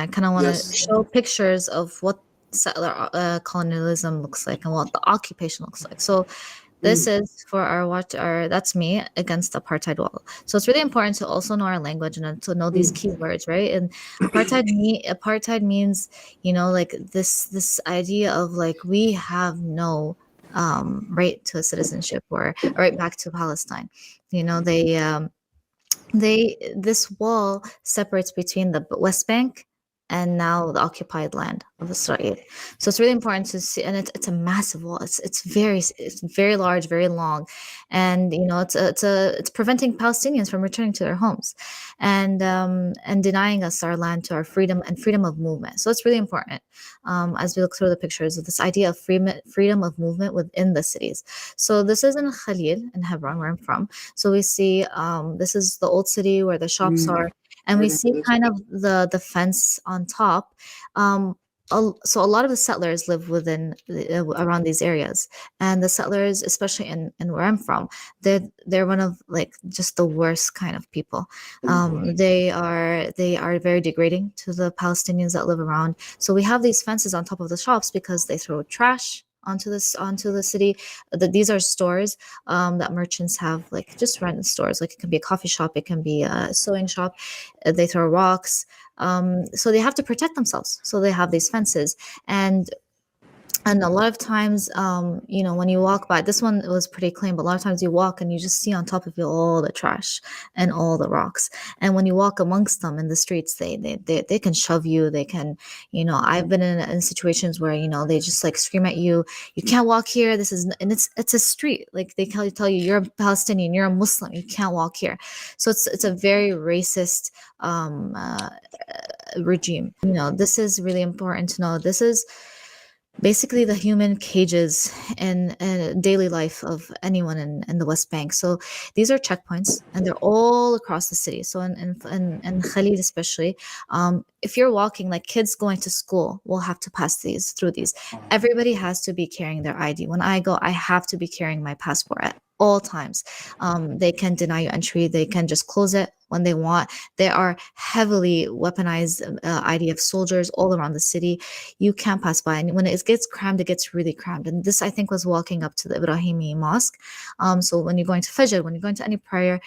I kind of want to Yes. show pictures of what settler colonialism looks like and what the occupation looks like. So this Mm. is for our watch. Our That's me against the apartheid wall. So it's really important to also know our language and to know these Mm. keywords, right? And apartheid means, like this idea of like we have no right to citizenship or right back to Palestine. They this wall separates between the West Bank and now the occupied land of Israel. So it's really important to see, and it's a massive wall. It's very large, very long, and it's preventing Palestinians from returning to their homes, and denying us our land to our freedom of movement. So it's really important as we look through the pictures of this idea of freedom of movement within the cities. So this is in Khalil in Hebron, where I'm from. So we see this is the old city where the shops Mm. are, and I we remember see this. kind of the fence on top. Um, so a lot of the settlers live around these areas, and the settlers, especially in where I'm from, they're one of like just the worst kind of people. They are very degrading to the Palestinians that live around. So we have these fences on top of the shops because they throw trash onto the city. These are stores that merchants have, like just random stores. Like it can be a coffee shop, it can be a sewing shop. They throw rocks. So they have to protect themselves. So they have these fences, and a lot of times, when you walk by, this one it was pretty clean, but a lot of times you walk and you just see on top of you all the trash and all the rocks. And when you walk amongst them in the streets, they can shove you. They can, I've been in situations where, they just like scream at you, you can't walk here. And it's a street. Like they tell you, you're a Palestinian, you're a Muslim, you can't walk here. So it's a very racist regime. This is really important to know. This is basically the human cages in daily life of anyone in the West Bank. So these are checkpoints, and they're all across the city. So in Khalid especially, if you're walking, like kids going to school will have to pass through these. Everybody has to be carrying their ID. When I go, I have to be carrying my passport at all times. They can deny you entry. They can just close it when they want. There are heavily weaponized ID of soldiers all around the city. You can't pass by, and when it gets crammed, it gets really crammed. And this, I think, was walking up to the Ibrahimi mosque. So when you're going to Fajr, when you're going to any prayer,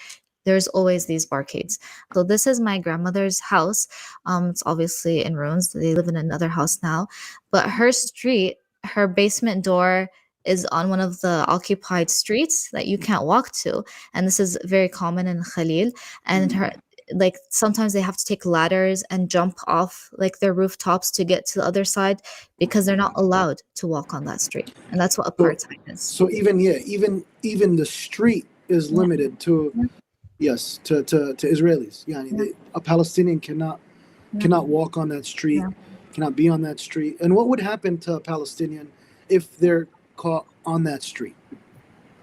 there's always these barricades. So this is my grandmother's house. It's obviously in ruins. They live in another house now, but her street, her basement door is on one of the occupied streets that you can't walk to, and this is very common in Khalil. And her, like, sometimes they have to take ladders and jump off like their rooftops to get to the other side because they're not allowed to walk on that street, and that's what So, apartheid is. so even yeah, even the street is Yeah, limited to, yeah, yes, to Israelis. Yeah, yeah, a Palestinian yeah, cannot walk on that street, yeah. cannot be on that street. And what would happen to a Palestinian if they're caught on that street?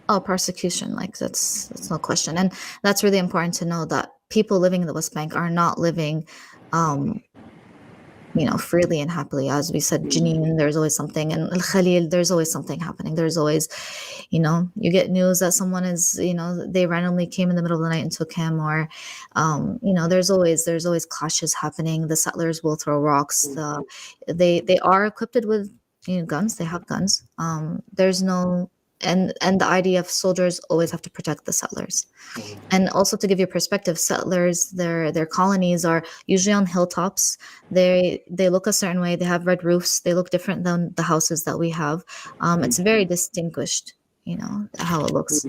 Oh, persecution, like that's no question. And that's really important to know that people living in the West Bank are not living um freely and happily. As we said, Janine, there's always something, and Al Khalil, there's always something happening. There's always, you get news that someone is, they randomly came in the middle of the night and took him, or, there's always clashes happening. The settlers will throw rocks. They are equipped with, guns. They have guns. There's no, and the idea of soldiers always have to protect the settlers. And also to give you perspective, settlers, their colonies are usually on hilltops. They look a certain way. They have red roofs. They look different than the houses that we have. It's very distinguished, how it looks.